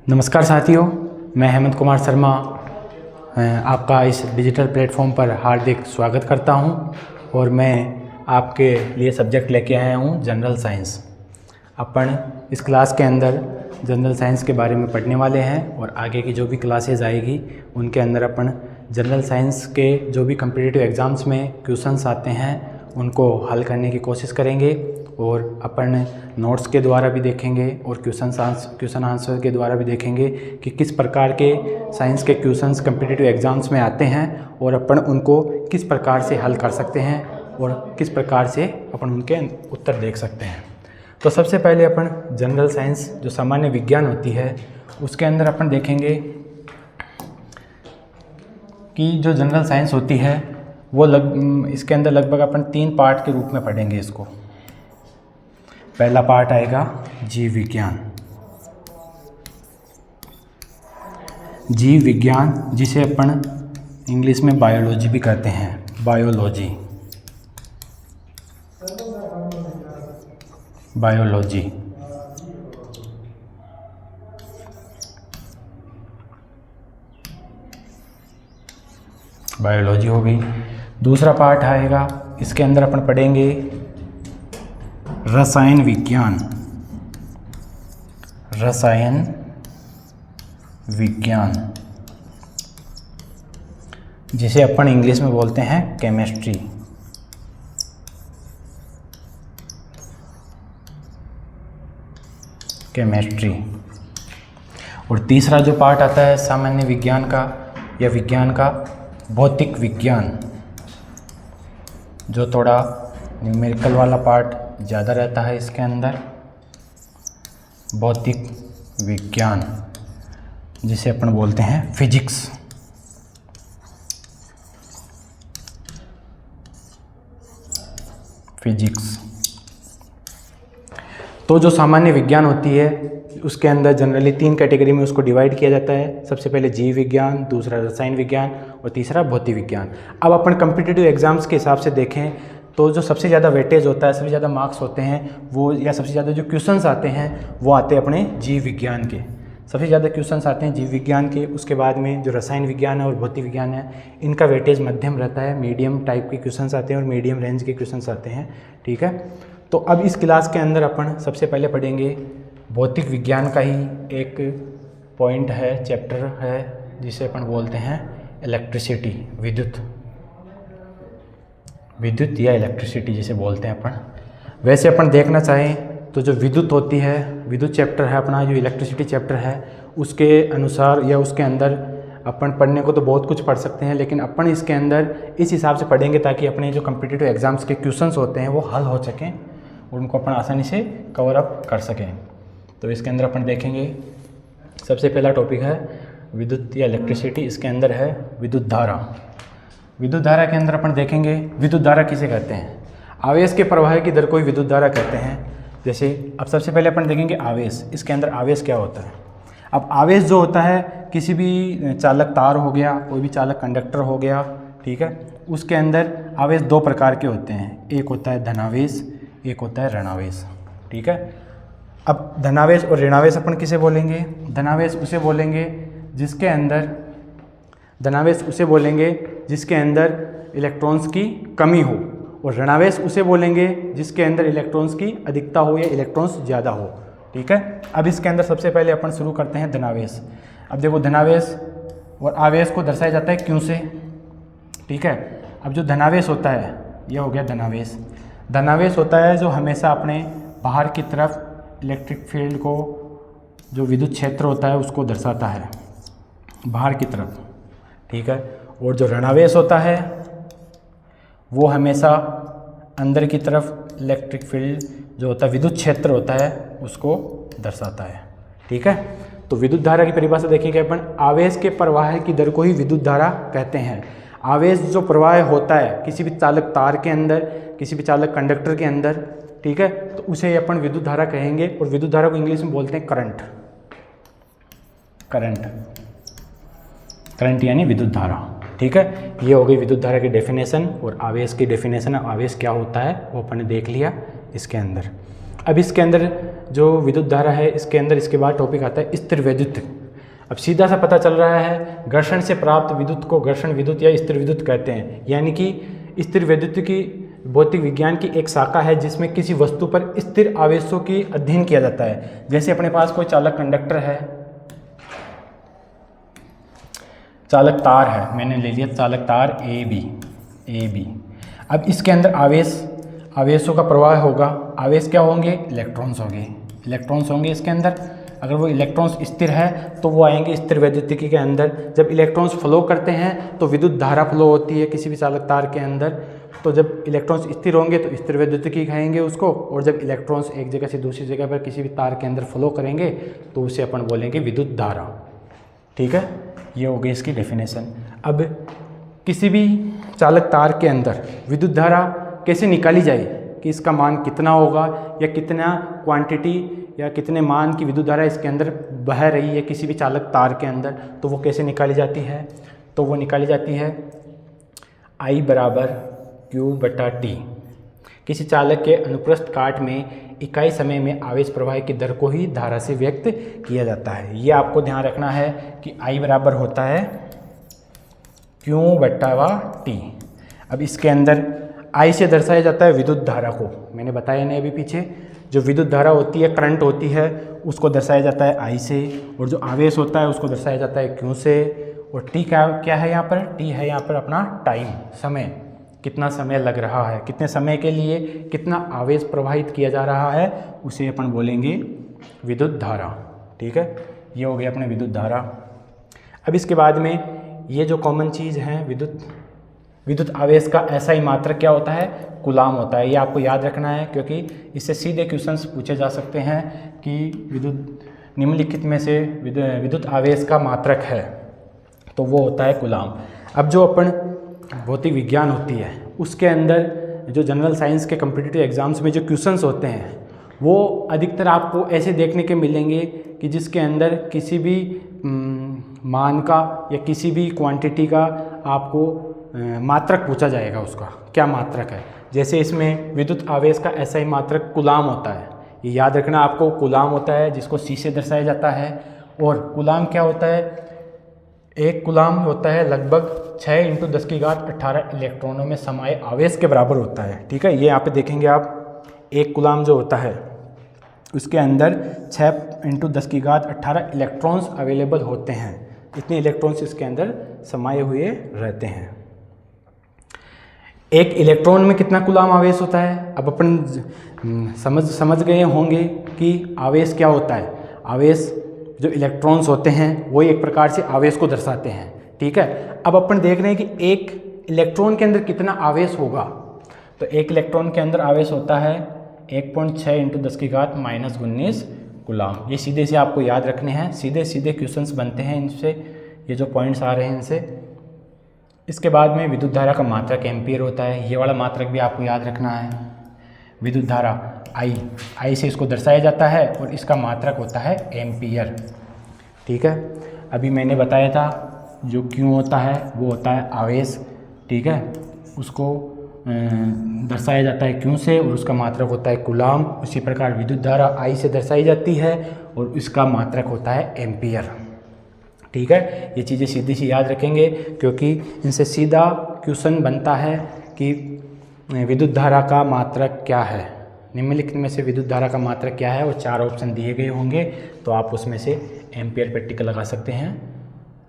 नमस्कार साथियों, मैं हेमंत कुमार शर्मा आपका इस डिजिटल प्लेटफॉर्म पर हार्दिक स्वागत करता हूं और मैं आपके लिए सब्जेक्ट लेके आया हूं जनरल साइंस। अपन इस क्लास के अंदर जनरल साइंस के बारे में पढ़ने वाले हैं और आगे की जो भी क्लासेस आएगी उनके अंदर अपन जनरल साइंस के जो भी कॉम्पिटिटिव एग्ज़ाम्स में क्वेश्चंस आते हैं उनको हल करने की कोशिश करेंगे और अपन नोट्स के द्वारा भी देखेंगे और क्वेश्चन आंसर के द्वारा भी देखेंगे कि किस प्रकार के साइंस के क्वेश्चंस कॉम्पिटिटिव एग्ज़ाम्स में आते हैं और अपन उनको किस प्रकार से हल कर सकते हैं और किस प्रकार से अपन उनके उत्तर देख सकते हैं। तो सबसे पहले अपन जनरल साइंस जो सामान्य विज्ञान होती है उसके अंदर अपन देखेंगे कि जो जनरल साइंस होती है वो इसके अंदर लगभग अपन 3 पार्ट के रूप में पढ़ेंगे इसको। पहला पार्ट आएगा जीव विज्ञान। जीव विज्ञान जिसे अपन इंग्लिश में बायोलॉजी भी कहते हैं, बायोलॉजी। बायोलॉजी हो गई। दूसरा पार्ट आएगा, इसके अंदर अपन पढ़ेंगे रसायन विज्ञान। रसायन विज्ञान जिसे अपन इंग्लिश में बोलते हैं केमिस्ट्री। और तीसरा जो पार्ट आता है सामान्य विज्ञान का या विज्ञान का, भौतिक विज्ञान, जो थोड़ा न्यूमेरिकल वाला पार्ट ज़्यादा रहता है इसके अंदर। भौतिक विज्ञान जिसे अपन बोलते हैं फिजिक्स। तो जो सामान्य विज्ञान होती है उसके अंदर जनरली 3 कैटेगरी में उसको डिवाइड किया जाता है। सबसे पहले जीव विज्ञान, दूसरा रसायन विज्ञान और तीसरा भौतिक विज्ञान। अब अपन कॉम्पिटिटिव एग्जाम्स के हिसाब से देखें तो जो सबसे ज़्यादा वेटेज होता है, सबसे ज़्यादा मार्क्स होते हैं वो, या सबसे ज़्यादा जो क्वेश्चंस आते हैं वो आते हैं अपने जीव विज्ञान के। सबसे ज़्यादा क्वेश्चंस आते हैं जीव विज्ञान के। उसके बाद में जो रसायन विज्ञान है और भौतिक विज्ञान है इनका वेटेज मध्यम रहता है। मीडियम टाइप के क्वेश्चंस आते हैं और मीडियम रेंज के क्वेश्चंस आते हैं। ठीक है, तो अब इस क्लास के अंदर अपन सबसे पहले पढ़ेंगे भौतिक विज्ञान का ही एक पॉइंट है, चैप्टर है जिसे अपन बोलते हैं इलेक्ट्रिसिटी, विद्युत या इलेक्ट्रिसिटी जिसे बोलते हैं अपन। वैसे अपन देखना चाहें तो जो विद्युत होती है, विद्युत चैप्टर है अपना, जो इलेक्ट्रिसिटी चैप्टर है उसके अनुसार या उसके अंदर अपन पढ़ने को तो बहुत कुछ पढ़ सकते हैं, लेकिन अपन इसके अंदर इस हिसाब से पढ़ेंगे ताकि अपने जो कॉम्पिटिटिव एग्ज़ाम्स के क्वेश्चंस होते हैं वो हल हो सकें और उनको अपन आसानी से कवर अप कर सकें। तो इसके अंदर अपन देखेंगे सबसे पहला टॉपिक है विद्युत या इलेक्ट्रिसिटी। इसके अंदर है विद्युत धारा। विद्युत धारा के अंदर अपन देखेंगे विद्युत धारा किसे कहते हैं। आवेश के प्रवाह की दर को ही विद्युत धारा कहते हैं। जैसे अब सबसे पहले अपन देखेंगे आवेश। इसके अंदर आवेश क्या होता है। अब आवेश जो होता है किसी भी चालक तार हो गया, कोई भी चालक कंडक्टर हो गया, ठीक है, उसके अंदर आवेश 2 प्रकार के होते हैं। एक होता है धनावेश, एक होता है ऋणावेश। ठीक है, अब धनावेश और ऋणावेश अपन किसे बोलेंगे। धनावेश उसे बोलेंगे जिसके अंदर इलेक्ट्रॉन्स की कमी हो, और ऋणावेश उसे बोलेंगे जिसके अंदर इलेक्ट्रॉन्स की अधिकता हो या इलेक्ट्रॉन्स ज़्यादा हो। ठीक है, अब इसके अंदर सबसे पहले अपन शुरू करते हैं धनावेश। अब देखो धनावेश और आवेश को दर्शाया जाता है क्यों से। ठीक है, अब जो धनावेश होता है यह हो गया धनावेश। धनावेश होता है जो हमेशा अपने बाहर की तरफ इलेक्ट्रिक फील्ड को, जो विद्युत क्षेत्र होता है उसको दर्शाता है बाहर की तरफ। ठीक है, और जो ऋणावेश होता है वो हमेशा अंदर की तरफ इलेक्ट्रिक फील्ड जो होता है, विद्युत क्षेत्र होता है, उसको दर्शाता है। ठीक है, तो विद्युत धारा की परिभाषा देखेंगे अपन। आवेश के प्रवाह की दर को ही विद्युत धारा कहते हैं। आवेश जो प्रवाह होता है किसी भी चालक तार के अंदर, किसी भी चालक कंडक्टर के अंदर, ठीक है, तो उसे अपन विद्युत धारा कहेंगे। और विद्युत धारा को इंग्लिश में बोलते हैं करंट यानी विद्युत धारा। ठीक है, ये हो गई विद्युत धारा की डेफिनेशन और आवेश की डेफिनेशन। आवेश क्या होता है वो अपन ने देख लिया इसके अंदर। अब इसके अंदर जो विद्युत धारा है इसके अंदर इसके बाद टॉपिक आता है स्थिर विद्युत। अब सीधा सा पता चल रहा है घर्षण से प्राप्त विद्युत को घर्षण विद्युत या स्थिर विद्युत कहते हैं। यानी कि स्थिर विद्युत की भौतिक विज्ञान की एक शाखा है जिसमें किसी वस्तु पर स्थिर आवेशों की अध्ययन किया जाता है। जैसे अपने पास कोई चालक कंडक्टर है, चालक तार है, मैंने ले लिया चालक तार ए बी। अब इसके अंदर आवेशों का प्रवाह होगा। आवेश क्या होंगे? इलेक्ट्रॉन्स होंगे इसके अंदर। अगर वो इलेक्ट्रॉन्स स्थिर है तो वो आएंगे स्थिर वैद्युतिकी के अंदर। जब इलेक्ट्रॉन्स फ्लो करते हैं तो विद्युत धारा फ्लो होती है किसी भी चालक तार के अंदर। तो जब इलेक्ट्रॉन्स स्थिर होंगे तो स्थिर वैद्युतिकी कहेंगे उसको, और जब इलेक्ट्रॉन्स एक जगह से दूसरी जगह पर किसी भी तार के अंदर फ्लो करेंगे तो उसे अपन बोलेंगे विद्युत धारा। ठीक है, ये हो गई इसकी डेफिनेशन। अब किसी भी चालक तार के अंदर विद्युत धारा कैसे निकाली जाए कि इसका मान कितना होगा या कितना क्वांटिटी या कितने मान की विद्युत धारा इसके अंदर बह रही है किसी भी चालक तार के अंदर, तो वो कैसे निकाली जाती है? तो वो निकाली जाती है I बराबर Q/T। किसी चालक के अनुप्रस्थ काट में इकाई समय में आवेश प्रवाह की दर को ही धारा से व्यक्त किया जाता है। ये आपको ध्यान रखना है कि I बराबर होता है Q/T। अब इसके अंदर I से दर्शाया जाता है विद्युत धारा को, मैंने बताया नहीं अभी पीछे। जो विद्युत धारा होती है, करंट होती है, उसको दर्शाया जाता है I से, और जो आवेश होता है उसको दर्शाया जाता है Q से। और T क्या है यहाँ पर? T है यहाँ पर अपना टाइम, समय, कितना समय लग रहा है, कितने समय के लिए कितना आवेश प्रवाहित किया जा रहा है, उसे अपन बोलेंगे विद्युत धारा। ठीक है, ये हो गया अपने विद्युत धारा। अब इसके बाद में ये जो कॉमन चीज़ है विद्युत आवेश का SI मात्रक क्या होता है? कूलाम होता है। ये आपको याद रखना है क्योंकि इससे सीधे क्वेश्चंस पूछे जा सकते हैं कि निम्नलिखित में से विद्युत आवेश का मात्रक है, तो वो होता है कूलाम। अब जो अपन भौतिक विज्ञान होती है उसके अंदर जो जनरल साइंस के कॉम्पिटिटिव एग्जाम्स में जो क्वेश्चंस होते हैं वो अधिकतर आपको ऐसे देखने के मिलेंगे कि जिसके अंदर किसी भी मान का या किसी भी क्वांटिटी का आपको मात्रक पूछा जाएगा, उसका क्या मात्रक है। जैसे इसमें विद्युत आवेश का SI मात्रक कूलाम होता है, ये याद रखना आपको। कूलाम होता है जिसको C से दर्शाया जाता है। और कूलाम क्या होता है? एक कूलाम होता है लगभग 6 × 10⁸ इलेक्ट्रॉनों में समाये आवेश के बराबर होता है। ठीक है, ये यहाँ पे देखेंगे आप, एक कूलाम जो होता है उसके अंदर 6 × 10⁸ इलेक्ट्रॉन्स अवेलेबल होते हैं। इतने इलेक्ट्रॉन्स इसके अंदर समाये हुए रहते हैं। एक इलेक्ट्रॉन में कितना कूलाम आवेश होता है? अब अपन समझ गए होंगे कि आवेश क्या होता है। आवेश जो इलेक्ट्रॉन्स होते हैं वो एक प्रकार से आवेश को दर्शाते हैं। ठीक है, अब अपन देख रहे हैं कि एक इलेक्ट्रॉन के अंदर कितना आवेश होगा। तो एक इलेक्ट्रॉन के अंदर आवेश होता है 1.6 × 10⁻⁻19 कूलाम। ये सीधे से आपको याद रखने हैं, सीधे क्वेश्चंस बनते हैं इनसे, ये जो पॉइंट्स आ रहे हैं इनसे। इसके बाद में विद्युत धारा का मात्रक एम्पियर होता है, ये वाला मात्रक भी आपको याद रखना है। विद्युत धारा I से इसको दर्शाया जाता है और इसका मात्रक होता है एम्पियर। ठीक है, अभी मैंने बताया था जो Q होता है वो होता है आवेश। ठीक है, उसको दर्शाया जाता है Q से और उसका मात्रक होता है कूलाम। उसी प्रकार विद्युत धारा I से दर्शाई जाती है और इसका मात्रक होता है एम्पियर। ठीक है, ये चीज़ें सीधी सी याद रखेंगे क्योंकि इनसे सीधा क्वेश्चन बनता है कि विद्युत धारा का मात्रक क्या है, निम्नलिखित में से विद्युत धारा का मात्रक क्या है, और 4 ऑप्शन दिए गए होंगे तो आप उसमें से एम्पियर पे टिक लगा सकते हैं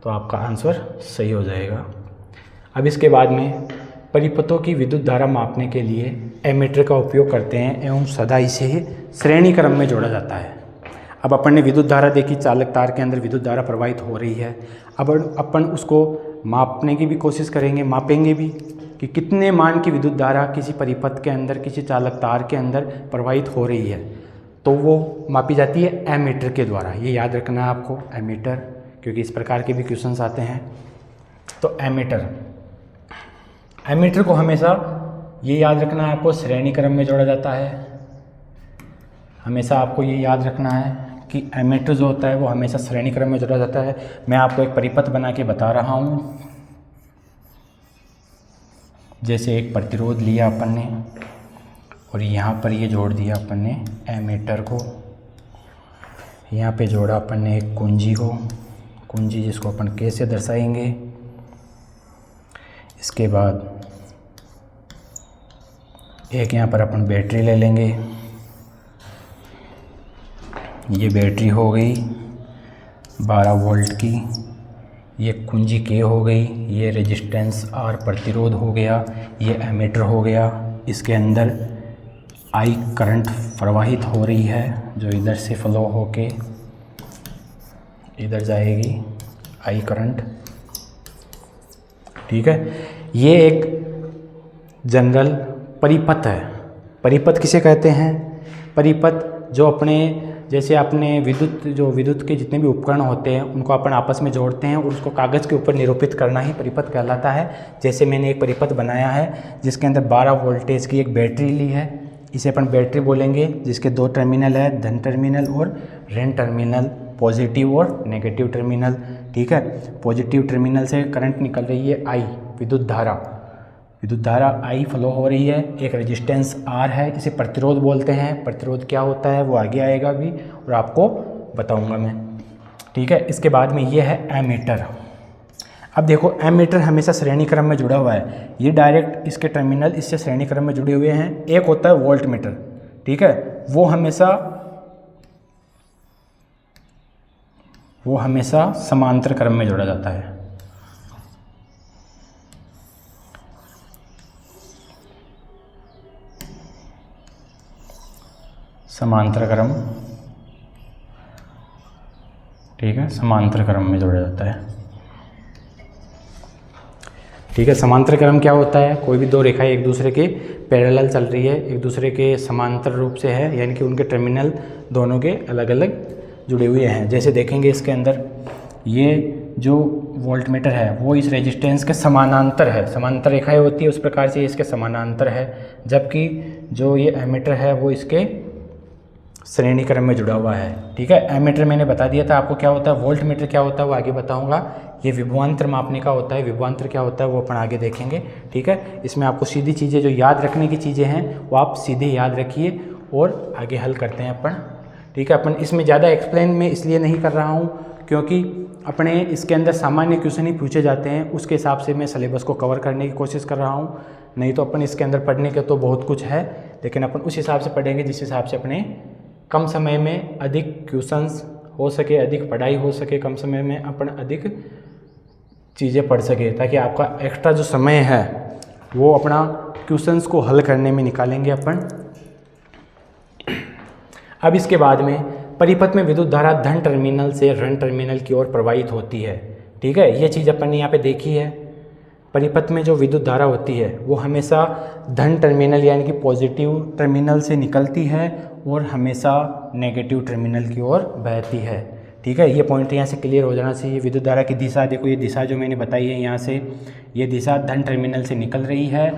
तो आपका आंसर सही हो जाएगा। अब इसके बाद में परिपथों की विद्युत धारा मापने के लिए एमीटर का उपयोग करते हैं एवं सदा इसे श्रेणी क्रम में जोड़ा जाता है। अब अपन ने विद्युत धारा देखी, चालक तार के अंदर विद्युत धारा प्रवाहित हो रही है। अब अपन उसको मापने की भी कोशिश करेंगे, मापेंगे भी कि कितने मान की विद्युत धारा किसी परिपथ के अंदर, किसी चालक तार के अंदर प्रवाहित हो रही है, तो वो मापी जाती है एमीटर के द्वारा। ये याद रखना है आपको, एमीटर, क्योंकि इस प्रकार के भी क्वेश्चंस आते हैं। तो एमीटर को हमेशा ये याद रखना है आपको, श्रेणी क्रम में जोड़ा जाता है। हमेशा आपको ये याद रखना है कि एमीटर जो होता है वो हमेशा श्रेणी क्रम में जोड़ा जाता है। मैं आपको एक परिपथ बना के बता रहा हूँ। जैसे एक प्रतिरोध लिया अपन ने और यहाँ पर ये जोड़ दिया अपन ने एमीटर को। यहाँ पे जोड़ा अपन ने एक कुंजी को, कुंजी जिसको अपन K से दर्शाएंगे। इसके बाद एक यहाँ पर अपन बैटरी ले लेंगे, ये बैटरी हो गई 12 वोल्ट की, ये कुंजी K हो गई, ये रेजिस्टेंस R प्रतिरोध हो गया, ये एमीटर हो गया। इसके अंदर I करंट प्रवाहित हो रही है जो इधर से फ्लो होके इधर जाएगी, I करंट, ठीक है। ये एक जनरल परिपथ है। परिपथ किसे कहते हैं? परिपथ जो अपने जैसे आपने विद्युत के जितने भी उपकरण होते हैं उनको अपन आपस में जोड़ते हैं और उसको कागज़ के ऊपर निरूपित करना ही परिपथ कहलाता है। जैसे मैंने एक परिपथ बनाया है जिसके अंदर 12 वोल्टेज की एक बैटरी ली है, इसे अपन बैटरी बोलेंगे, जिसके 2 टर्मिनल है, धन टर्मिनल और ऋण टर्मिनल, पॉजिटिव और नेगेटिव टर्मिनल, ठीक है। पॉजिटिव टर्मिनल से करंट निकल रही है I, विद्युत धारा I फ्लो हो रही है। एक रेजिस्टेंस R है, इसे प्रतिरोध बोलते हैं। प्रतिरोध क्या होता है वो आगे आएगा भी और आपको बताऊंगा मैं, ठीक है। इसके बाद में ये है एमीटर। अब देखो एमीटर हमेशा श्रेणी क्रम में जुड़ा हुआ है, ये डायरेक्ट इसके टर्मिनल इससे श्रेणी क्रम में जुड़े हुए हैं। एक होता है वोल्ट मीटर, ठीक है, वो हमेशा समांतर क्रम में जोड़ा जाता है। समांतर क्रम, ठीक है, समांतर क्रम में जोड़ा जाता है, ठीक है। समांतर क्रम क्या होता है? कोई भी 2 रेखाएं एक दूसरे के पैरेलल चल रही है, एक दूसरे के समांतर रूप से है, यानी कि उनके टर्मिनल दोनों के अलग अलग जुड़े हुए हैं। जैसे देखेंगे इसके अंदर ये जो वोल्ट मीटर है वो इस रेजिस्टेंस के समानांतर है, समांतर रेखाएं होती है उस प्रकार से इसके समानांतर है, जबकि जो ये एमीटर है वो इसके श्रेणी क्रम में जुड़ा हुआ है, ठीक है। एमीटर मैंने बता दिया था आपको क्या होता है, वोल्ट मीटर क्या होता है वो आगे बताऊंगा। ये विभवांतर मापने का होता है, विभवांतर क्या होता है वो अपन आगे देखेंगे, ठीक है। इसमें आपको सीधी चीज़ें जो याद रखने की चीज़ें हैं वो आप सीधे याद रखिए और आगे हल करते हैं अपन, ठीक है। अपन इसमें ज़्यादा एक्सप्लेन मैं इसलिए नहीं कर रहा हूँ क्योंकि अपने इसके अंदर सामान्य क्वेश्चन ही पूछे जाते हैं, उसके हिसाब से मैं सिलेबस को कवर करने की कोशिश कर रहा हूँ। नहीं तो अपन इसके अंदर पढ़ने के तो बहुत कुछ है, लेकिन अपन उस हिसाब से पढ़ेंगे जिस हिसाब से अपने कम समय में अधिक क्वेश्चंस हो सके, अधिक पढ़ाई हो सके, कम समय में अपन अधिक चीज़ें पढ़ सके, ताकि आपका एक्स्ट्रा जो समय है वो अपना क्वेश्चंस को हल करने में निकालेंगे अपन। अब इसके बाद में परिपथ में विद्युत धारा धन टर्मिनल से ऋण टर्मिनल की ओर प्रवाहित होती है, ठीक है। ये चीज़ अपन ने यहाँ पे देखी है। परिपथ में जो विद्युत धारा होती है वो हमेशा धन टर्मिनल यानी कि पॉजिटिव टर्मिनल से निकलती है और हमेशा नेगेटिव टर्मिनल की ओर बहती है, ठीक है। ये पॉइंट यहाँ से क्लियर हो जाना चाहिए। विद्युत धारा की दिशा देखो, ये दिशा जो मैंने बताई है यहाँ से, ये दिशा धन टर्मिनल से निकल रही है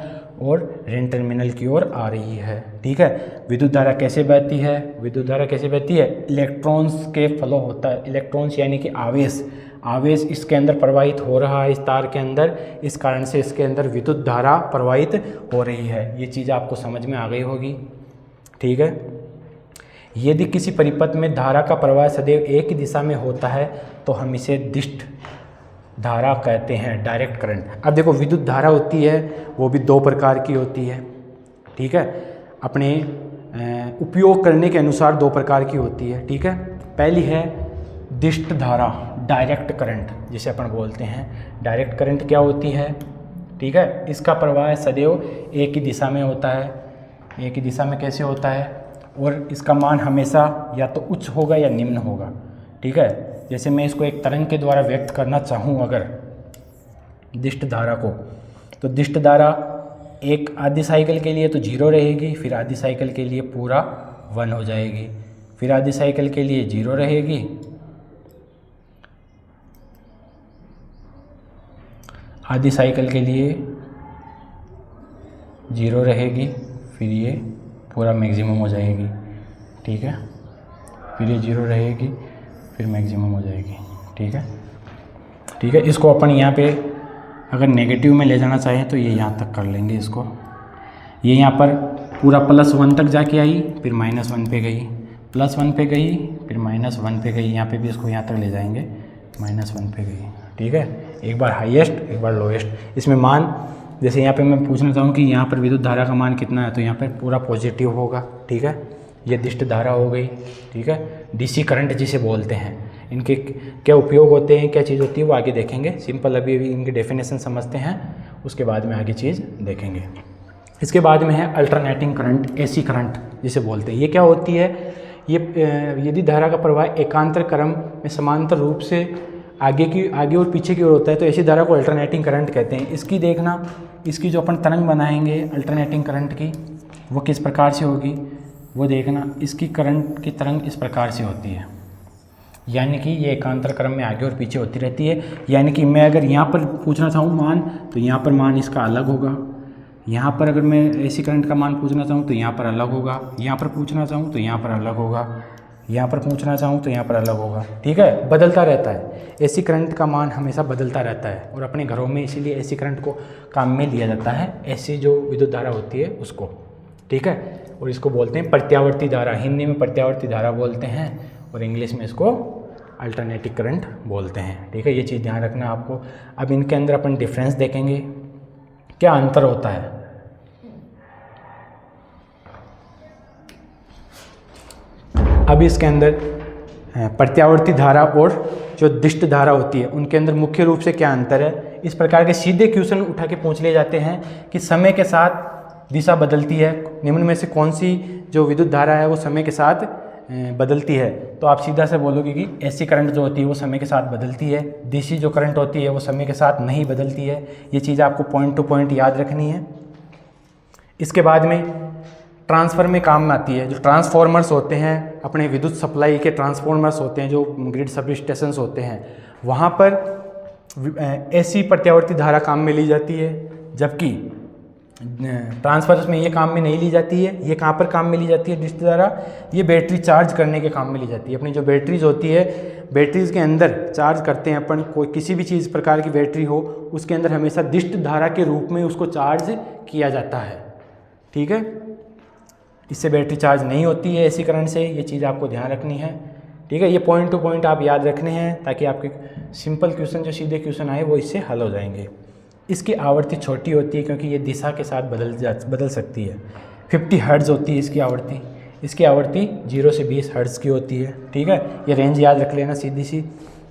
और ऋण टर्मिनल की ओर आ रही है, ठीक है। विद्युत धारा कैसे बहती है? विद्युत धारा कैसे बहती है? इलेक्ट्रॉन्स के फ्लो होता है। इलेक्ट्रॉन्स यानी कि आवेश इसके अंदर प्रवाहित हो रहा है, इस तार के अंदर, इस कारण से इसके अंदर विद्युत धारा प्रवाहित हो रही है। ये चीज़ आपको समझ में आ गई होगी, ठीक है। यदि किसी परिपथ में धारा का प्रवाह सदैव एक ही दिशा में होता है तो हम इसे दिष्ट धारा कहते हैं, डायरेक्ट करंट। अब देखो विद्युत धारा होती है वो भी 2 प्रकार की होती है, ठीक है। अपने उपयोग करने के अनुसार 2 प्रकार की होती है, ठीक है। पहली है दिष्ट धारा, डायरेक्ट करंट जिसे अपन बोलते हैं। डायरेक्ट करंट क्या होती है, ठीक है। इसका प्रवाह सदैव एक ही दिशा में होता है। एक ही दिशा में कैसे होता है? और इसका मान हमेशा या तो उच्च होगा या निम्न होगा, ठीक है। जैसे मैं इसको एक तरंग के द्वारा व्यक्त करना चाहूँ अगर दिष्ट धारा को, तो दिष्ट धारा एक आधी साइकिल के लिए तो 0 रहेगी, फिर आधी साइकिल के लिए पूरा 1 हो जाएगी, फिर आधी साइकिल के लिए 0 रहेगी, आधी साइकिल के लिए 0 रहेगी, फिर ये पूरा मैक्सिमम हो जाएगी, ठीक है। फिर ये 0 रहेगी, फिर मैक्सिमम हो जाएगी, ठीक है, ठीक है। इसको अपन यहाँ पे अगर नेगेटिव में ले जाना चाहें तो ये यहाँ तक कर लेंगे इसको। ये यहाँ पर पूरा +1 तक जाके आई, फिर -1 पे गई, +1 पे गई, फिर -1 पे गई, यहाँ पे भी इसको यहाँ तक ले जाएंगे, -1 पे गई। ठीक है, एक बार हाईएस्ट एक बार लोएस्ट। इसमें मान जैसे यहाँ पे मैं पूछना चाहूँ कि यहाँ पर विद्युत धारा का मान कितना है, तो यहाँ पर पूरा पॉजिटिव होगा। ठीक है, ये दिष्ट धारा हो गई। ठीक है, डीसी करंट जिसे बोलते हैं, इनके क्या उपयोग होते हैं, क्या चीज़ होती है, वो आगे देखेंगे। सिंपल अभी इनकी डेफिनेशन समझते हैं, उसके बाद में आगे चीज़ देखेंगे। इसके बाद में है अल्टरनेटिंग करंट, एसी करंट जिसे बोलते हैं। ये क्या होती है, ये यदि धारा का प्रवाह एकांतर क्रम में समांतर रूप से आगे और पीछे की ओर होता है तो ऐसी धारा को अल्टरनेटिंग करंट कहते हैं। इसकी देखना, इसकी जो अपन तरंग बनाएंगे अल्टरनेटिंग करंट की, वो किस प्रकार से होगी वो देखना। इसकी करंट की तरंग इस प्रकार से होती है, यानी कि ये एकांतर क्रम में आगे और पीछे होती रहती है। यानी कि मैं अगर यहाँ पर पूछना चाहूँ मान, तो यहाँ पर मान इसका अलग होगा। यहाँ पर अगर मैं एसी करंट का मान पूछना चाहूँ तो यहाँ पर अलग होगा। यहाँ पर पूछना चाहूँ तो यहाँ पर अलग होगा। यहाँ पर पूछना चाहूँ तो यहाँ पर अलग होगा। ठीक है, बदलता रहता है। एसी करंट का मान हमेशा बदलता रहता है और अपने घरों में इसीलिए एसी करंट को काम में लिया जाता है, ऐसी जो विद्युत धारा होती है उसको। ठीक है, और इसको बोलते हैं प्रत्यावर्ती धारा। हिंदी में प्रत्यावर्ती धारा बोलते हैं और इंग्लिश में इसको अल्टरनेटिंग करंट बोलते हैं। ठीक है, ये चीज़ ध्यान रखना आपको। अब इनके अंदर अपन डिफरेंस देखेंगे, क्या अंतर होता है। अब इसके अंदर प्रत्यावर्ती धारा और जो दिष्ट धारा होती है उनके अंदर मुख्य रूप से क्या अंतर है। इस प्रकार के सीधे क्वेश्चन उठा के पूछ लिए जाते हैं कि समय के साथ दिशा बदलती है, निम्न में से कौन सी जो विद्युत धारा है वो समय के साथ बदलती है। तो आप सीधा से बोलोगे कि एसी करंट जो होती है वो समय के साथ बदलती है, डीसी जो करंट होती है वो समय के साथ नहीं बदलती है। ये चीज़ आपको पॉइंट टू पॉइंट याद रखनी है। इसके बाद में ट्रांसफर में काम में आती है। जो ट्रांसफॉर्मर्स होते हैं, अपने विद्युत सप्लाई के ट्रांसफॉर्मर्स होते हैं, जो ग्रिड सब स्टेशंस होते हैं, वहाँ पर एसी प्रत्यावर्ती धारा काम में ली जाती है, जबकि ट्रांसफर्स में ये काम में नहीं ली जाती है। ये कहाँ पर काम में ली जाती है डिष्ट धारा, ये बैटरी चार्ज करने के काम में ली जाती है। अपनी जो बैटरीज होती है, बैटरीज के अंदर चार्ज करते हैं अपन, कोई किसी भी चीज़ प्रकार की बैटरी हो उसके अंदर हमेशा दिष्ट धारा के रूप में उसको चार्ज किया जाता है। ठीक है, इससे बैटरी चार्ज नहीं होती है एसी करंट से, ये चीज़ आपको ध्यान रखनी है। ठीक है, ये पॉइंट टू पॉइंट आप याद रखने हैं ताकि आपके सिंपल क्वेश्चन जो सीधे क्वेश्चन आए वो इससे हल हो जाएंगे। इसकी आवृत्ति छोटी होती है क्योंकि ये दिशा के साथ बदल सकती है। 50 हर्ट्ज़ होती है इसकी आवृत्ति। इसकी आवृत्ति 0 से 20 हर्ट्ज़ की होती है। ठीक है, ये रेंज याद रख लेना सीधी सी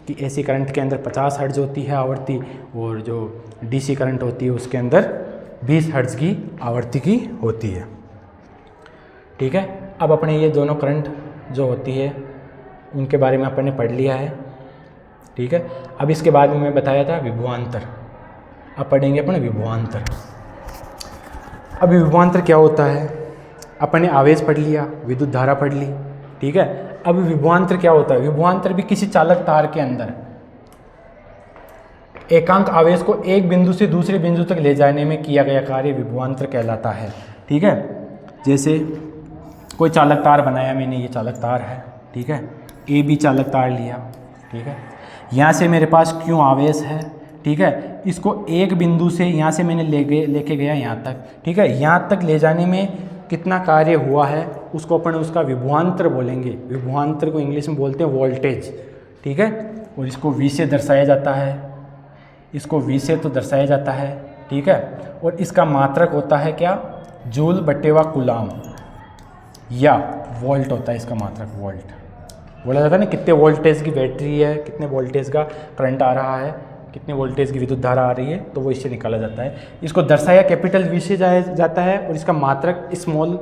कि एसी करंट के अंदर 50 हर्ट्ज़ होती है आवृत्ति और जो डीसी करंट होती है उसके अंदर 20 हर्ट्ज़ की आवृत्ति की होती है। ठीक है, अब अपने ये दोनों करंट जो होती है उनके बारे में अपन ने पढ़ लिया है। ठीक है, अब इसके बाद में मैं बताया था विभवांतर। अब पढ़ेंगे अपन विभवांतर। अब विभवांतर क्या होता है, अपन ने आवेश पढ़ लिया, विद्युत धारा पढ़ ली। ठीक है, अब विभवांतर क्या होता है। विभवांतर भी किसी चालक तार के अंदर एकांक आवेश को एक बिंदु से दूसरे बिंदु तक ले जाने में किया गया कार्य विभवांतर कहलाता है। ठीक है, जैसे कोई चालक तार बनाया मैंने, ये चालक तार है। ठीक है, ए बी चालक तार लिया। ठीक है, यहाँ से मेरे पास क्यों आवेश है। ठीक है, इसको एक बिंदु से यहाँ से मैंने लेके गया यहाँ तक। ठीक है, यहाँ तक ले जाने में कितना कार्य हुआ है उसको अपन उसका विभवांतर बोलेंगे। विभवांतर को इंग्लिश में बोलते हैं वोल्टेज। ठीक है, और इसको V से दर्शाया जाता है, इसको V से तो दर्शाया जाता है। ठीक है, और इसका मात्रक होता है क्या, जूल बटे व कूलाम या वोल्ट होता है इसका मात्रक। वोल्ट बोला जाता है ना, कितने वोल्टेज की बैटरी है, कितने वोल्टेज का करंट आ रहा है, कितने वोल्टेज की विद्युत धारा आ रही है, तो वो इससे निकाला जाता है। इसको दर्शाया कैपिटल V से जाता है और इसका मात्रक स्मॉल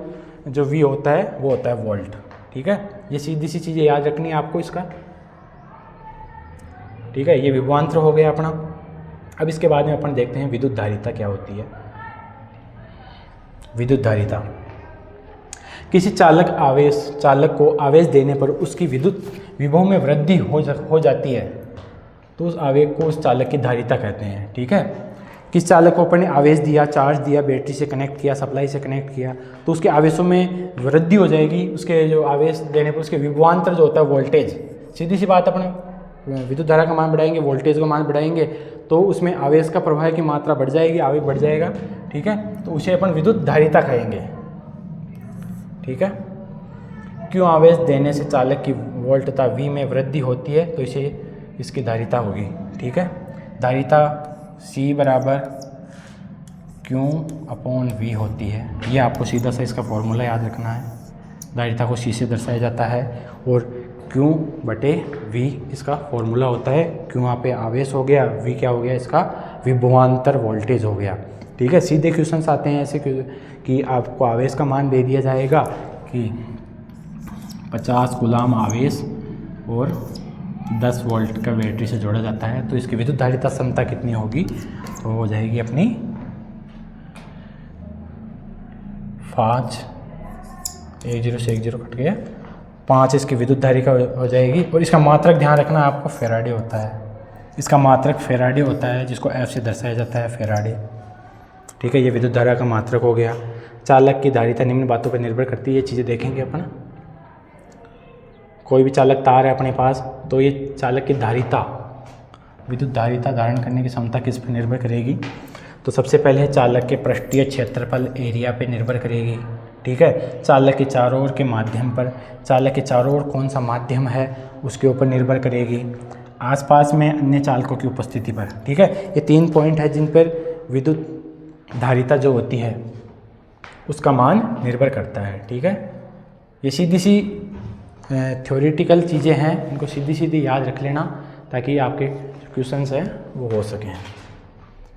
जो V होता है वो होता है वोल्ट। ठीक है, ये सीधी सी चीज़ें याद रखनी है आपको इसका। ठीक है, ये विभवांतर हो गया अपना। अब इसके बाद में अपन देखते हैं विद्युत धारिता क्या होती है। विद्युत धारिता किसी चालक को आवेश देने पर उसकी विद्युत विभव में वृद्धि हो जाती है तो उस आवेश को उस चालक की धारिता कहते हैं। ठीक है, किस चालक को अपन ने आवेश दिया, चार्ज दिया, बैटरी से कनेक्ट किया, सप्लाई से कनेक्ट किया, तो उसके आवेशों में वृद्धि हो जाएगी। उसके जो आवेश देने पर उसके विभवांतर जो होता है वोल्टेज, सीधी सी बात, अपने विद्युत धारा का मान बढ़ाएंगे, वोल्टेज का मान बढ़ाएंगे तो उसमें आवेश का प्रवाह की मात्रा बढ़ जाएगी, आवेश बढ़ जाएगा। ठीक है, तो उसे अपन विद्युत धारिता कहेंगे। ठीक है, क्यों आवेश देने से चालक की वोल्टता V में वृद्धि होती है, तो इसे इसकी धारिता होगी। ठीक है, धारिता C बराबर Q अपॉन V होती है। ये आपको सीधा सा इसका फॉर्मूला याद रखना है। धारिता को C से दर्शाया जाता है और Q बटे V इसका फॉर्मूला होता है। Q यहाँ पे आवेश हो गया, V क्या हो गया, इसका विभवांतर वोल्टेज हो गया। ठीक है, सीधे क्वेश्चंस आते हैं ऐसे कि आपको आवेश का मान दे दिया जाएगा कि 50 कूलाम आवेश और 10 वोल्ट का बैटरी से जोड़ा जाता है, तो इसकी विद्युत धारिता क्षमता कितनी होगी, तो हो जाएगी अपनी 5, 10 से 10 कट गया, 5 इसकी विद्युत धारिता हो जाएगी। और इसका मात्रक ध्यान रखना आपको फैराडे होता है, इसका मात्रक फैराडे होता है, जिसको F से दर्शाया जाता है फैराडे। ठीक है, ये विद्युत धारा का मात्रक हो गया। चालक की धारिता निम्न बातों पर निर्भर करती है, ये चीज़ें देखेंगे अपन। कोई भी चालक तार है अपने पास, तो ये चालक की धारिता, विद्युत धारिता धारण करने की क्षमता किस पर निर्भर करेगी, तो सबसे पहले चालक के पृष्ठीय क्षेत्रफल एरिया पे निर्भर करेगी। ठीक है, चालक के चारों ओर के माध्यम पर, चालक के चारों ओर कौन सा माध्यम है उसके ऊपर निर्भर करेगी, आसपास में अन्य चालकों की उपस्थिति पर। ठीक है, ये 3 पॉइंट है जिन पर विद्युत धारिता जो होती है उसका मान निर्भर करता है। ठीक है, ये सीधी सी थ्योरेटिकल चीज़ें हैं, इनको सीधी सीधी याद रख लेना ताकि आपके क्वेश्चंस हैं वो हो सकें।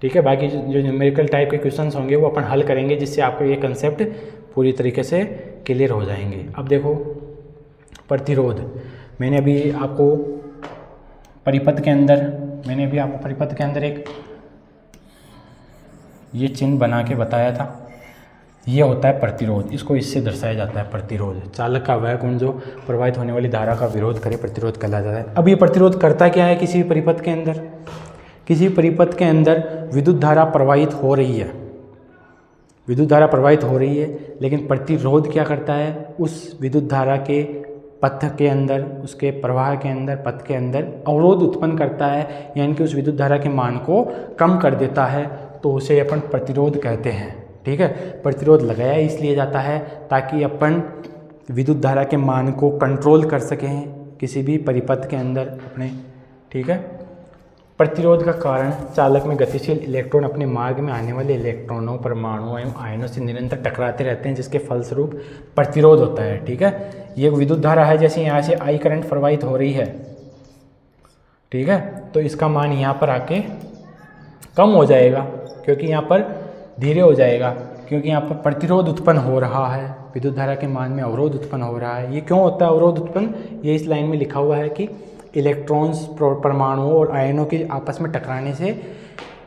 ठीक है, बाकी जो न्यूमेरिकल टाइप के क्वेश्चंस होंगे वो अपन हल करेंगे, जिससे आपको ये कंसेप्ट पूरी तरीके से क्लियर हो जाएंगे। अब देखो प्रतिरोध, मैंने अभी आपको परिपथ के अंदर एक ये चिन्ह बना के बताया था, ये होता है प्रतिरोध, इसको इससे दर्शाया जाता है प्रतिरोध। चालक का वह गुण जो प्रवाहित होने वाली धारा का विरोध करे प्रतिरोध कहलाया जाता है। अब ये प्रतिरोध करता क्या है, किसी भी परिपथ के अंदर, किसी परिपथ के अंदर विद्युत धारा प्रवाहित हो रही है, विद्युत धारा प्रवाहित हो रही है, लेकिन प्रतिरोध क्या करता है, उस विद्युत धारा के पथ के अंदर, उसके प्रवाह के अंदर, पथ के अंदर अवरोध उत्पन्न करता है, यानी कि उस विद्युत धारा के मान को कम कर देता है, तो उसे अपन प्रतिरोध कहते हैं। ठीक है, प्रतिरोध लगाया इसलिए जाता है ताकि अपन विद्युत धारा के मान को कंट्रोल कर सकें किसी भी परिपथ के अंदर अपने। ठीक है, प्रतिरोध का कारण चालक में गतिशील इलेक्ट्रॉन अपने मार्ग में आने वाले इलेक्ट्रॉनों, परमाणुओं एवं आयनों से निरंतर टकराते रहते हैं, जिसके फलस्वरूप प्रतिरोध होता है। ठीक है, ये विद्युत धारा है, जैसे यहाँ से I करंट प्रवाहित हो रही है, ठीक है, तो इसका मान यहाँ पर आके कम हो जाएगा, क्योंकि यहाँ पर धीरे हो जाएगा, क्योंकि यहाँ पर प्रतिरोध उत्पन्न हो रहा है, विद्युत धारा के मान में अवरोध उत्पन्न हो रहा है। ये क्यों होता है अवरोध उत्पन्न, ये इस लाइन में लिखा हुआ है कि इलेक्ट्रॉन्स, परमाणुओं और आयनों के आपस में टकराने से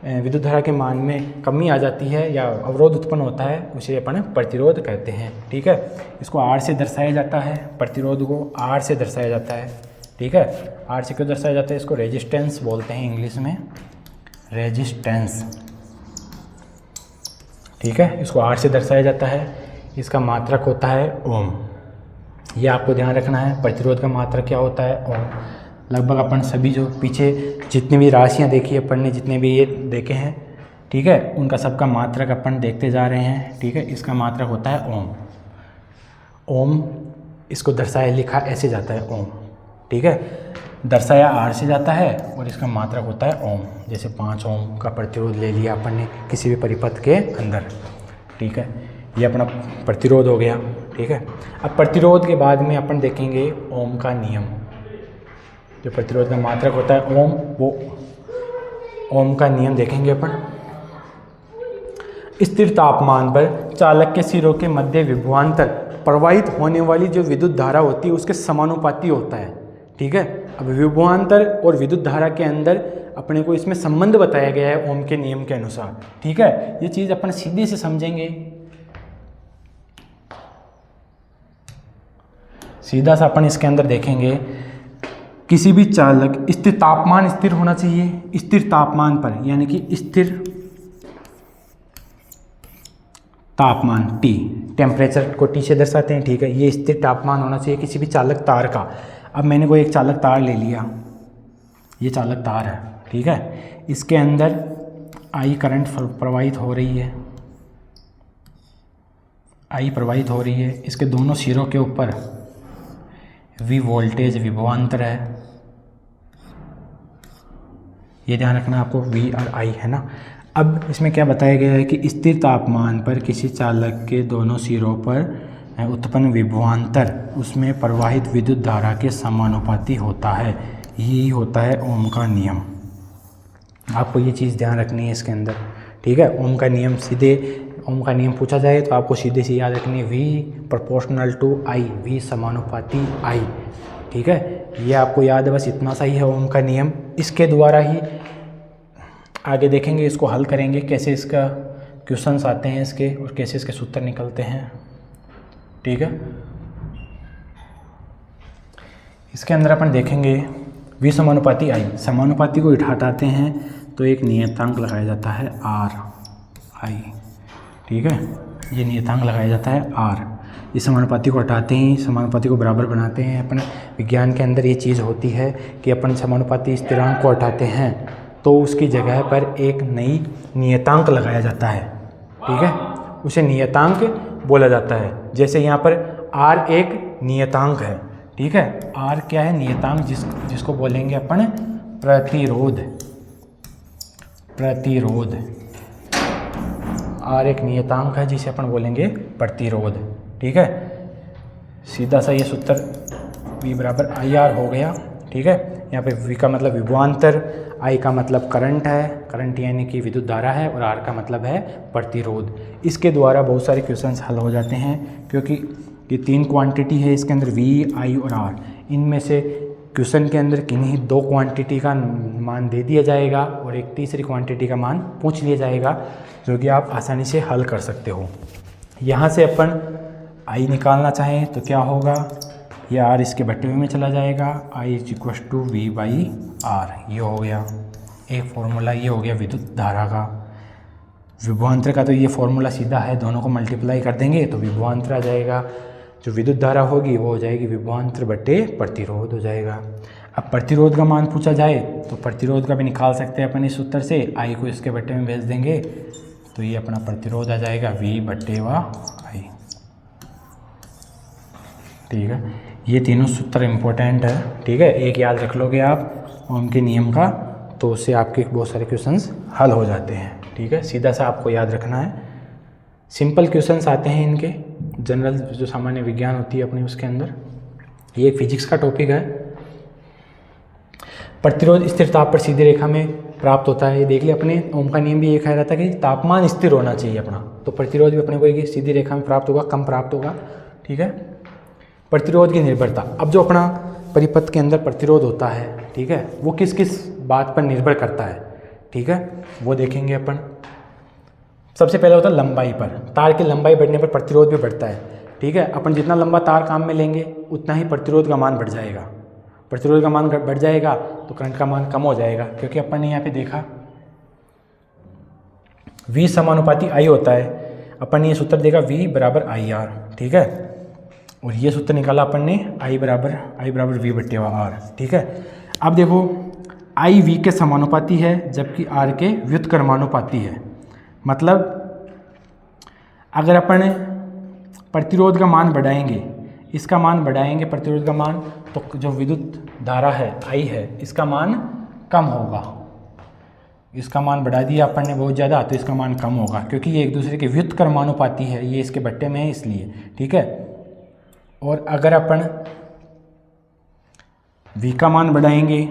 विद्युत धारा के मान में कमी आ जाती है या अवरोध उत्पन्न होता है, उसे अपन प्रतिरोध कहते हैं। ठीक है, इसको R से दर्शाया जाता है, प्रतिरोध को R से दर्शाया जाता है। ठीक है, R से क्यों दर्शाया जाता है, इसको रेजिस्टेंस बोलते हैं इंग्लिश में, रेजिस्टेंस। ठीक है, इसको R से दर्शाया जाता है, इसका मात्रक होता है ओम। ये आपको ध्यान रखना है, प्रतिरोध का मात्रक क्या होता है, ओम। लगभग अपन सभी जो पीछे जितनी भी राशियाँ देखी अपन ने, जितने भी ये देखे हैं, ठीक है, उनका सबका मात्रक अपन देखते जा रहे हैं। ठीक है, इसका मात्रक होता है ओम। ओम इसको दर्शाया लिखा ऐसे जाता है ओम। ठीक है, दर्शाया R से जाता है और इसका मात्रक होता है ओम। जैसे 5 ओम का प्रतिरोध ले लिया अपन ने किसी भी परिपथ के अंदर। ठीक है, ये अपना प्रतिरोध हो गया। ठीक है, अब प्रतिरोध के बाद में अपन देखेंगे ओम का नियम। जो प्रतिरोध का मात्रक होता है ओम, वो ओम का नियम देखेंगे अपन। स्थिर तापमान पर चालक के सिरों के मध्य विभवांतर प्रवाहित होने वाली जो विद्युत धारा होती है उसके समानुपाती होता है। ठीक है, अब विभवांतर और विद्युत धारा के अंदर अपने को इसमें संबंध बताया गया है ओम के नियम के अनुसार। ठीक है, ये चीज़ अपन सीधे से समझेंगे, सीधा सा अपन इसके अंदर देखेंगे। किसी भी चालक स्थिर तापमान स्थिर होना चाहिए, स्थिर तापमान पर, यानी कि स्थिर तापमान T, टेम्परेचर को T से दर्शाते हैं। ठीक है, ये स्थिर तापमान होना चाहिए किसी भी चालक तार का। अब मैंने कोई एक चालक तार ले लिया, ये चालक तार है। ठीक है, इसके अंदर I करंट प्रवाहित हो रही है, I प्रवाहित हो रही है। इसके दोनों सिरों के ऊपर V वोल्टेज विभवांतर है, ये ध्यान रखना आपको, V और I है ना। अब इसमें क्या बताया गया है कि स्थिर तापमान पर किसी चालक के दोनों सिरों पर उत्पन्न विभवांतर उसमें प्रवाहित विद्युत धारा के समानुपाती होता है। यही होता है ओम का नियम। आपको ये चीज़ ध्यान रखनी है इसके अंदर, ठीक है। ओम का नियम, सीधे ओम का नियम पूछा जाए तो आपको सीधे से याद रखनी है, V proportional to I, V समानुपाती I, ठीक है। ये आपको याद है, बस इतना सा ही है ओम का नियम। इसके द्वारा ही आगे देखेंगे, इसको हल करेंगे, कैसे इसका क्वेश्चंस आते हैं इसके और कैसे इसके सूत्र निकलते हैं, ठीक है। इसके अंदर अपन देखेंगे V समानुपाती I, समानुपाती को हटाते हैं तो एक नियतांक लगाया जाता है RI, ठीक है। ये नियतांक लगाया जाता है R। इस समानुपाती को हटाते ही समानुपाती को बराबर बनाते हैं। अपन विज्ञान के अंदर ये चीज़ होती है कि अपन समानुपाती स्थिरांक को हटाते हैं तो उसकी जगह पर एक नई नियतांक लगाया जाता है, ठीक है। उसे नियतांक बोला जाता है। जैसे यहाँ पर R एक नियतांक है, ठीक है। R क्या है? नियतांक, जिसको बोलेंगे अपन प्रतिरोध। प्रतिरोध R एक नियतांक है जिसे अपन बोलेंगे प्रतिरोध, ठीक है। सीधा सा ये सूत्र V बराबर IR हो गया, ठीक है। यहाँ पे V का मतलब विभवांतर, I का मतलब करंट है, करंट यानी कि विद्युत धारा है, और R का मतलब है प्रतिरोध। इसके द्वारा बहुत सारे क्वेश्चंस हल हो जाते हैं, क्योंकि ये तीन क्वांटिटी है इसके अंदर, V, I और R। इनमें से क्वेश्चन के अंदर किन्हीं दो क्वांटिटी का मान दे दिया जाएगा और एक तीसरी क्वांटिटी का मान पूछ लिया जाएगा, जो कि आप आसानी से हल कर सकते हो। यहाँ से अपन I निकालना चाहें तो क्या होगा, ये R इसके बटे हुए में चला जाएगा, I = V/R। ये हो गया एक फॉर्मूला, ये हो गया विद्युत धारा का। विभवांतर का तो ये फॉर्मूला सीधा है, दोनों को मल्टीप्लाई कर देंगे तो विभवांतर आ जाएगा। जो विद्युत धारा होगी वो हो जाएगी विभवांतर बटे प्रतिरोध हो जाएगा। अब प्रतिरोध का मान पूछा जाए तो प्रतिरोध का भी निकाल सकते हैं अपन इस सूत्र से, I को इसके बटे में भेज देंगे तो ये अपना प्रतिरोध आ जाएगा V/I, ठीक है। ये तीनों सूत्र इम्पोर्टेंट है, ठीक है। एक याद रख लोगे आप ओम के नियम का तो उससे आपके बहुत सारे क्वेश्चंस हल हो जाते हैं, ठीक है। सीधा सा आपको याद रखना है। सिंपल क्वेश्चंस आते हैं इनके, जनरल जो सामान्य विज्ञान होती है अपनी उसके अंदर। ये एक फिजिक्स का टॉपिक है। प्रतिरोध स्थिर ताप पर सीधी रेखा में प्राप्त होता है, ये देख लिया अपने। ओम का नियम भी ये कह रहा था कि तापमान स्थिर होना चाहिए अपना, तो प्रतिरोध भी अपने को एक सीधी रेखा में प्राप्त होगा, कम प्राप्त होगा, ठीक है। प्रतिरोध की निर्भरता, अब जो अपना परिपथ के अंदर प्रतिरोध होता है, ठीक है, वो किस किस बात पर निर्भर करता है, ठीक है, वो देखेंगे अपन। सबसे पहले होता है लंबाई पर। तार की लंबाई बढ़ने पर प्रतिरोध भी बढ़ता है, ठीक है। अपन जितना लंबा तार काम में लेंगे उतना ही प्रतिरोध का मान बढ़ जाएगा। प्रतिरोध का मान बढ़ जाएगा तो करंट का मान कम हो जाएगा, क्योंकि अपन ने यहाँ पे देखा V समानुपाती I होता है। अपन ने ये सूत्र देखा V/IR, ठीक है, और ये सूत्र निकाला अपन ने I बराबर V/R, ठीक है। अब देखो I V के समानुपाती है जबकि R के व्युत्क्रमानुपाती है। मतलब अगर अपन प्रतिरोध का मान बढ़ाएंगे, इसका मान बढ़ाएंगे प्रतिरोध का मान, तो जो विद्युत धारा है I है इसका मान कम होगा। इसका मान बढ़ा दिया अपन ने बहुत ज़्यादा तो इसका मान कम होगा, क्योंकि ये एक दूसरे के व्युत्क्रमानुपाती है, ये इसके बट्टे में है इसलिए, ठीक है। और अगर अपन V का मान बढ़ाएंगे,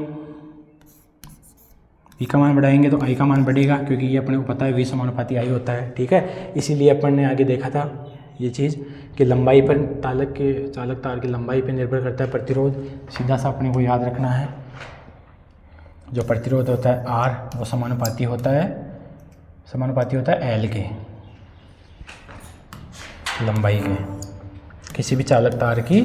V का मान बढ़ाएंगे तो I का मान बढ़ेगा, क्योंकि ये अपने को पता है V समानुपाती I होता है, ठीक है। इसीलिए अपन ने आगे देखा था ये चीज़ कि लंबाई पर चालक तार की लंबाई पर निर्भर करता है प्रतिरोध। सीधा सा अपने को याद रखना है, जो प्रतिरोध होता है R वो समानुपाती होता है L के, लंबाई के, किसी भी चालक तार की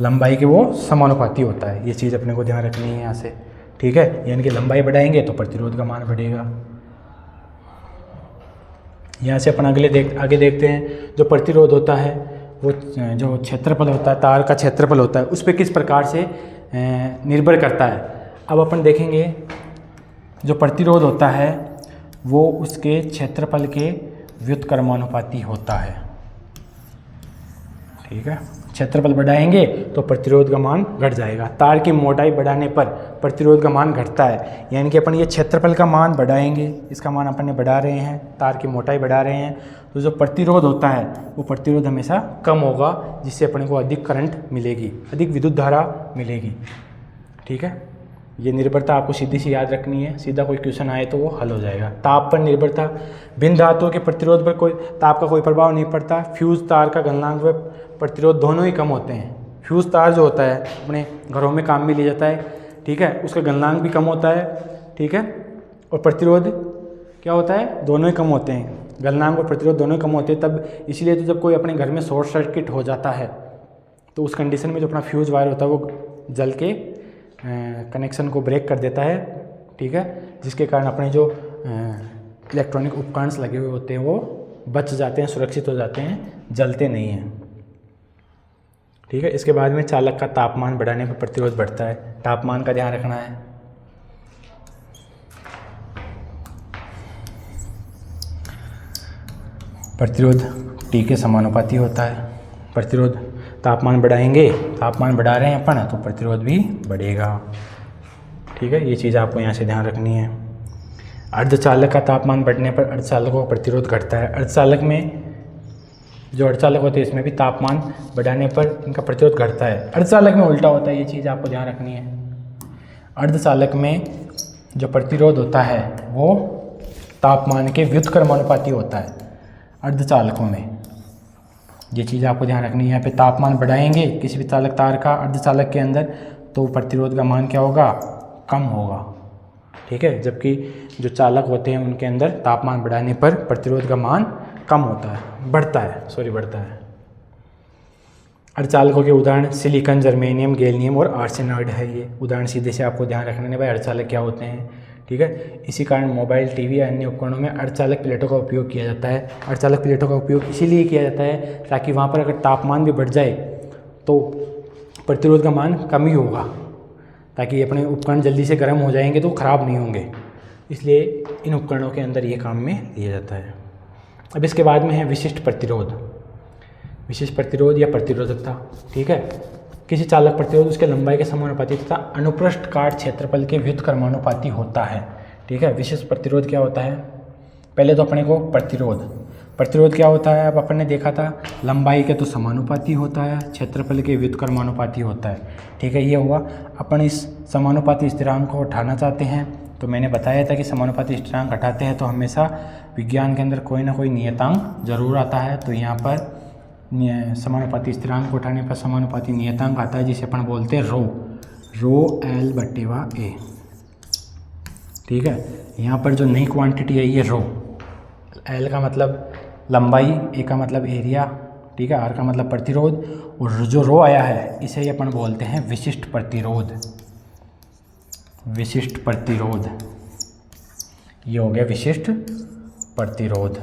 लंबाई के वो समानुपाती होता है। ये चीज़ अपने को ध्यान रखनी है यहाँ से, ठीक है। यानी कि लंबाई बढ़ाएंगे तो प्रतिरोध का मान बढ़ेगा। यहाँ से अपन आगे देखते हैं, जो प्रतिरोध होता है वो जो क्षेत्रफल होता है, तार का क्षेत्रफल होता है, उस पर किस प्रकार से निर्भर करता है। अब अपन देखेंगे जो प्रतिरोध होता है वो उसके क्षेत्रफल के व्युत्क्रमानुपाती होता है, ठीक है। क्षेत्रफल बढ़ाएंगे तो प्रतिरोध का मान घट जाएगा। तार की मोटाई बढ़ाने पर प्रतिरोध का मान घटता है, यानी कि अपन ये क्षेत्रफल का मान बढ़ाएंगे, इसका मान अपन ने बढ़ा रहे हैं, तार की मोटाई बढ़ा रहे हैं, तो जो प्रतिरोध होता है वो प्रतिरोध हमेशा कम होगा, जिससे अपन को अधिक करंट मिलेगी, अधिक विद्युत धारा मिलेगी। ठीक है, ये निर्भरता आपको सीधी सी याद रखनी है, सीधा कोई क्वेश्चन आए तो वो हल हो जाएगा। ताप पर निर्भरता, भिन्न धातुओं के प्रतिरोध पर कोई ताप का कोई प्रभाव नहीं पड़ता। फ्यूज तार का गलनांक व प्रतिरोध दोनों ही कम होते हैं। फ्यूज तार जो होता है अपने घरों में काम में लिया जाता है, ठीक है, उसका गलनांक भी कम होता है, ठीक है, और प्रतिरोध क्या होता है, दोनों ही कम होते हैं, गलनांक और प्रतिरोध दोनों ही कम होते हैं। तब इसलिए तो जब कोई अपने घर में शॉर्ट सर्किट हो जाता है तो उस कंडीशन में जो अपना फ्यूज वायर होता है वो जल के कनेक्शन को ब्रेक कर देता है, ठीक है, जिसके कारण अपने जो इलेक्ट्रॉनिक उपकरण लगे हुए होते हैं वो बच जाते हैं, सुरक्षित हो जाते हैं, जलते नहीं हैं। ठीक है, इसके बाद में चालक का तापमान बढ़ाने पर प्रतिरोध बढ़ता है। तापमान का ध्यान रखना है। प्रतिरोध T के समानुपाती होता है। प्रतिरोध तापमान बढ़ाएंगे, तापमान बढ़ा रहे हैं अपन तो प्रतिरोध भी बढ़ेगा। ठीक है, ये चीज़ आपको यहाँ से ध्यान रखनी है। अर्धचालक का तापमान बढ़ने पर अर्धचालकों का प्रतिरोध घटता है। अर्धचालक में जो अर्धचालक होते हैं इसमें भी तापमान बढ़ाने पर इनका प्रतिरोध घटता है। अर्धचालक में उल्टा होता है, ये चीज़ आपको ध्यान रखनी है। अर्धचालक में जो प्रतिरोध होता है वो तापमान के व्युत्क्रमानुपाती होता है। अर्धचालकों में ये चीज़ आपको ध्यान रखनी है। यहाँ पे तापमान बढ़ाएंगे किसी भी चालक तार का अर्धचालक के अंदर तो प्रतिरोध का मान क्या होगा, कम होगा। ठीक है, जबकि जो चालक होते हैं उनके अंदर तापमान बढ़ाने पर प्रतिरोध का मान कम होता है, बढ़ता है। अर्धचालकों के उदाहरण सिलिकॉन, जर्मेनियम, गैलियम और आर्सेनाइड है। ये उदाहरण सीधे से आपको ध्यान रखने भाई अर्धचालक क्या होते हैं। ठीक है, इसी कारण मोबाइल, टीवी या अन्य उपकरणों में अर्धचालक प्लेटों का उपयोग किया जाता है। अर्धचालक प्लेटों का उपयोग इसीलिए किया जाता है ताकि वहाँ पर अगर तापमान भी बढ़ जाए तो प्रतिरोध का मान कम ही होगा, ताकि अपने उपकरण जल्दी से गर्म हो जाएंगे तो ख़राब नहीं होंगे, इसलिए इन उपकरणों के अंदर ये काम में लिया जाता है। अब इसके बाद में है विशिष्ट प्रतिरोध। विशिष्ट प्रतिरोध या प्रतिरोधकता, ठीक है, किसी चालक प्रतिरोध उसके लंबाई के समानुपाती तथा अनुप्रस्थ काट क्षेत्रफल के व्युत्क्रमानुपाती होता है। ठीक है, विशिष्ट प्रतिरोध क्या होता है, पहले तो अपने को प्रतिरोध क्या होता है, अब अपन ने देखा था लंबाई के तो समानुपाती होता है, क्षेत्रफल के व्युत्क्रमानुपाती होता है। ठीक है, ये हुआ। अपन इस समानुपाती स्थिरांक को उठाना चाहते हैं तो मैंने बताया था कि समानुपाती स्थिरांक हटाते हैं तो हमेशा विज्ञान के अंदर कोई ना कोई नियतांक जरूर आता है। तो यहाँ पर समानुपाती स्थिरांक को उठाने पर समानुपाती नियतांक आता है जिसे अपन बोलते हैं रो L/A। ठीक है, यहाँ पर जो नई क्वांटिटी है ये रो, L का मतलब लंबाई, A का मतलब एरिया, ठीक है, R का मतलब प्रतिरोध, और जो रो आया है इसे ही अपन बोलते हैं विशिष्ट प्रतिरोध। विशिष्ट प्रतिरोध, ये हो गया विशिष्ट प्रतिरोध।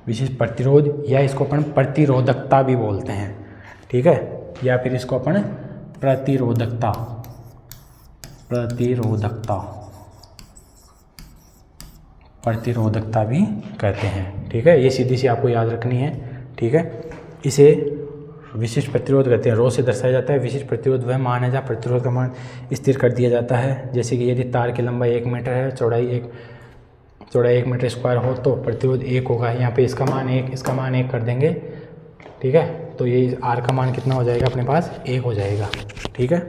विशिष्ट प्रतिरोध या इसको अपन प्रतिरोधकता भी बोलते हैं। ठीक है, या फिर इसको अपन प्रतिरोधकता भी कहते हैं। ठीक है, ये सीधी सी आपको याद रखनी है। ठीक है, इसे विशिष्ट प्रतिरोध कहते हैं, रो से दर्शाया जाता है। विशिष्ट प्रतिरोध वह मान है जहाँ प्रतिरोध का मान स्थिर कर दिया जाता है। जैसे कि यदि तार की लंबाई 1 मीटर है, चौड़ाई 1 मीटर स्क्वायर हो तो प्रतिरोध 1 होगा। यहाँ पे इसका मान 1, इसका मान 1 कर देंगे। ठीक है, तो ये R का मान कितना हो जाएगा अपने पास, 1 हो जाएगा। ठीक है,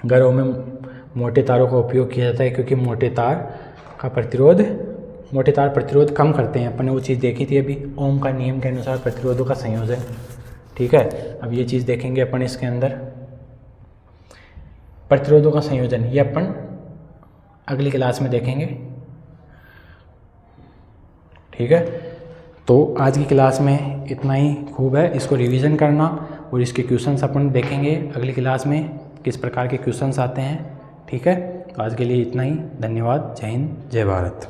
घरों में मोटे तारों का उपयोग किया जाता है क्योंकि मोटे तार प्रतिरोध कम करते हैं। अपन ने वो चीज़ देखी थी अभी, ओम का नियम के अनुसार प्रतिरोधों का संयोजन। ठीक है, अब ये चीज़ देखेंगे अपन इसके अंदर प्रतिरोधों का संयोजन, ये अपन अगली क्लास में देखेंगे। ठीक है, तो आज की क्लास में इतना ही खूब है, इसको रिवीजन करना और इसके क्वेश्चंस अपन देखेंगे अगली क्लास में किस प्रकार के क्वेश्चंस आते हैं। ठीक है, तो आज के लिए इतना ही। धन्यवाद। जय हिंद, जय भारत।